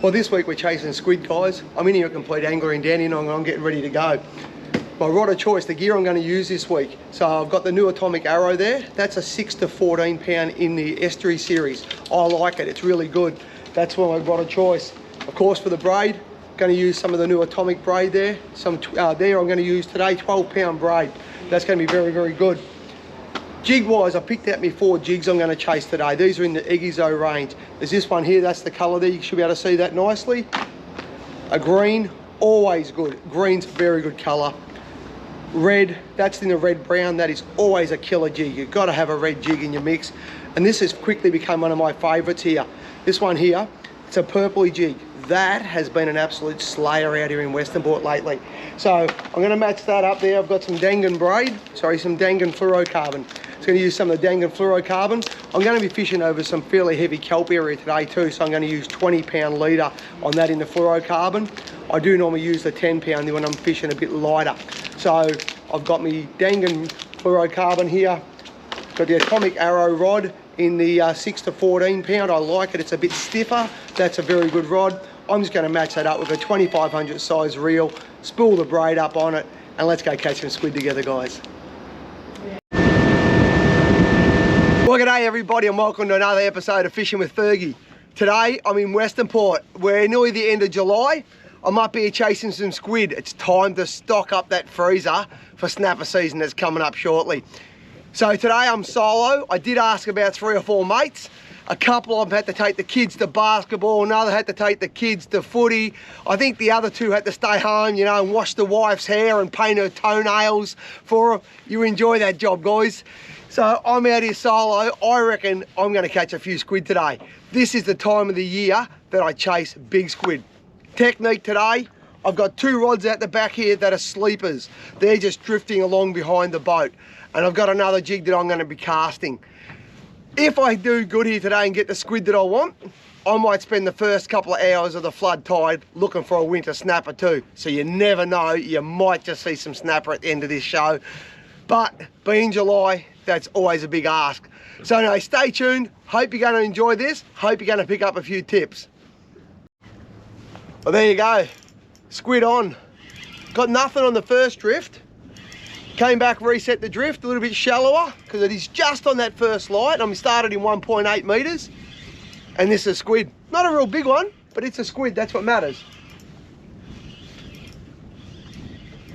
Well, this week we're chasing squid, guys. I'm in here at Complete Angler in Dandenong and I'm getting ready to go. My rod of choice, the gear I'm going to use this week. So I've got the new atomic arrow there. That's a 6 to 14 pound in the S3 series. I like it, it's really good. That's my rod of choice. Of course, for the braid, going to use some of the new atomic braid there. There I'm going to use today 12 pound braid. That's going to be very, very good. Jig wise, I picked out my 4 jigs I'm going to chase today. These are in the Eggizo range. There's this one here, that's the colour there. You should be able to see that nicely. A green, always good. Green's very good colour. Red, that's in the red brown. That is always a killer jig. You've got to have a red jig in your mix. And this has quickly become one of my favourites here. This one here, it's a purpley jig. That has been an absolute slayer out here in Western Port lately. So I'm going to match that up there. I've got some Dangan braid, some Dangan fluorocarbon. It's going to use some of the Dangan fluorocarbon. I'm going to be fishing over some fairly heavy kelp area today too, so I'm going to use 20 pound leader on that in the fluorocarbon. I do normally use the 10 pound when I'm fishing a bit lighter. So I've got my Dangan fluorocarbon here, got the atomic arrow rod in the 6 to 14 pound. I like it, it's a bit stiffer. That's a very good rod. I'm just going to match that up with a 2500 size reel, spool the braid up on it, and let's go catch some squid together, guys. Well, g'day everybody and welcome to another episode of Fishing with Fergie. Today I'm in Western Port. We're nearly the end of July. I'm up here chasing some squid. It's time to stock up that freezer for snapper season that's coming up shortly. So today I'm solo. I did ask about 3 or 4 mates. A couple of them had to take the kids to basketball, another had to take the kids to footy. I think the other 2 had to stay home, and wash the wife's hair and paint her toenails for her. You enjoy that job, guys. So I'm out here solo. I reckon I'm going to catch a few squid today. This is the time of the year that I chase big squid. Technique today, I've got 2 rods out the back here that are sleepers. They're just drifting along behind the boat. And I've got another jig that I'm going to be casting. If I do good here today and get the squid that I want, I might spend the first couple of hours of the flood tide looking for a winter snapper too. So you never know, you might just see some snapper at the end of this show. But being July, that's always a big ask. So anyway, stay tuned. Hope you're going to enjoy this. Hope you're going to pick up a few tips. Well, there you go. Squid on. Got nothing on the first drift. Came back, reset the drift a little bit shallower because it is just on that first light. I started in 1.8 meters and this is a squid. Not a real big one, but it's a squid, that's what matters.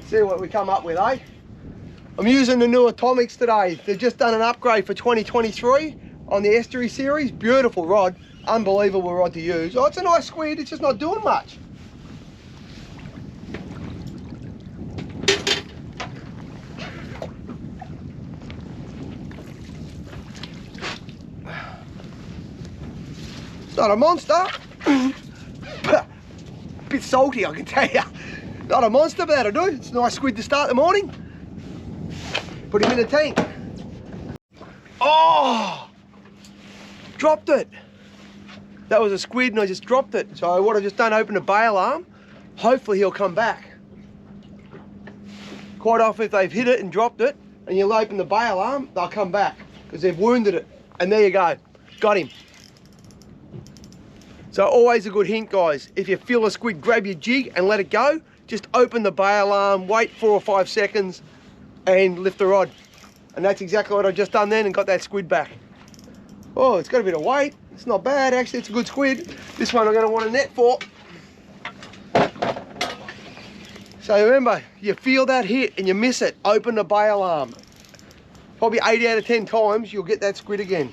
See what we come up with, eh? I'm using the new atomics today. They've just done an upgrade for 2023 on the S3 series. Beautiful rod, unbelievable rod to use. Oh, it's a nice squid, it's just not doing much. It's not a monster. Bit salty, I can tell you. Not a monster, but that'll do. It's a nice squid to start the morning. Put him in the tank. Oh! Dropped it. That was a squid and I just dropped it. So what I've just done, opened a bail arm. Hopefully he'll come back. Quite often if they've hit it and dropped it, and you'll open the bail arm, they'll come back because they've wounded it. And there you go, got him. So always a good hint, guys. If you feel a squid, grab your jig and let it go. Just open the bail arm, wait 4 or 5 seconds and lift the rod. And that's exactly what I've just done then and got that squid back. Oh, it's got a bit of weight. It's not bad, actually, it's a good squid. This one I'm gonna want a net for. So remember, you feel that hit and you miss it, open the bail arm. Probably 8 out of 10 times, you'll get that squid again.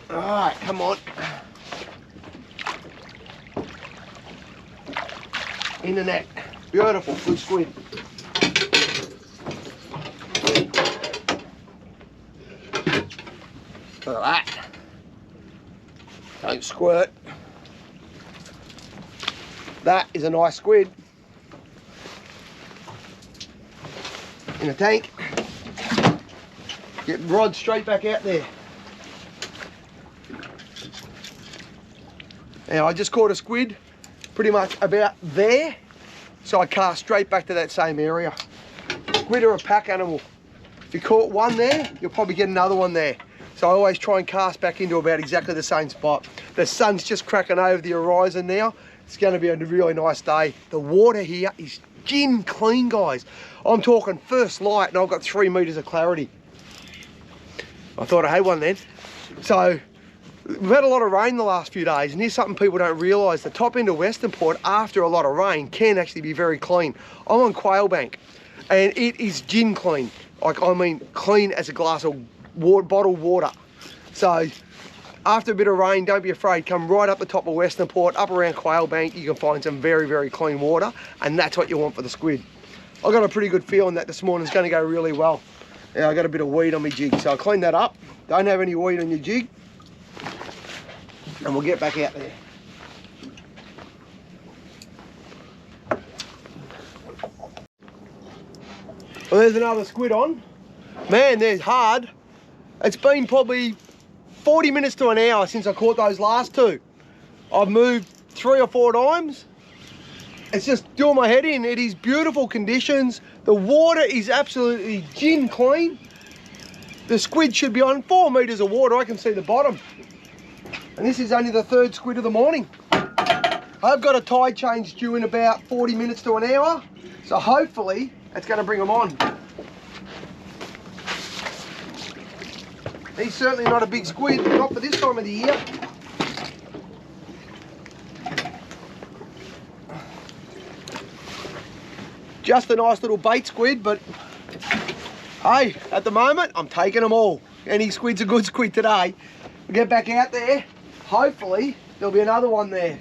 All right, come on. In the net. Beautiful, good squid. Look at that. Don't squirt. That is a nice squid. In the tank. Get the rod straight back out there. Now I just caught a squid pretty much about there, so I cast straight back to that same area. Squid are a pack animal. If you caught one there, you'll probably get another one there. So I always try and cast back into about exactly the same spot. The sun's just cracking over the horizon now. It's going to be a really nice day. The water here is gin clean, guys. I'm talking first light and I've got 3 meters of clarity. I thought I had one then. So we've had a lot of rain the last few days, and here's something people don't realise. The top end of Western Port, after a lot of rain, can actually be very clean. I'm on Quail Bank, and it is gin clean. Like, I mean, clean as a glass of water, bottled water. So after a bit of rain, don't be afraid. Come right up the top of Western Port, up around Quail Bank. You can find some very, very clean water, and that's what you want for the squid. I've got a pretty good feeling that this morning's going to go really well. Yeah, I got a bit of weed on my jig, so I'll clean that up. Don't have any weed on your jig, and we'll get back out there. Well, there's another squid on. Man, they're hard. It's been probably 40 minutes to an hour since I caught those last 2. I've moved 3 or 4 times. It's just doing my head in. It is beautiful conditions. The water is absolutely gin clean. The squid should be on 4 meters of water. I can see the bottom. And this is only the 3rd squid of the morning. I've got a tide change due in about 40 minutes to an hour. So hopefully it's going to bring them on. He's certainly not a big squid, not for this time of the year. Just a nice little bait squid, but hey, at the moment, I'm taking them all. Any squid's a good squid today. We'll get back out there. Hopefully, there'll be another one there.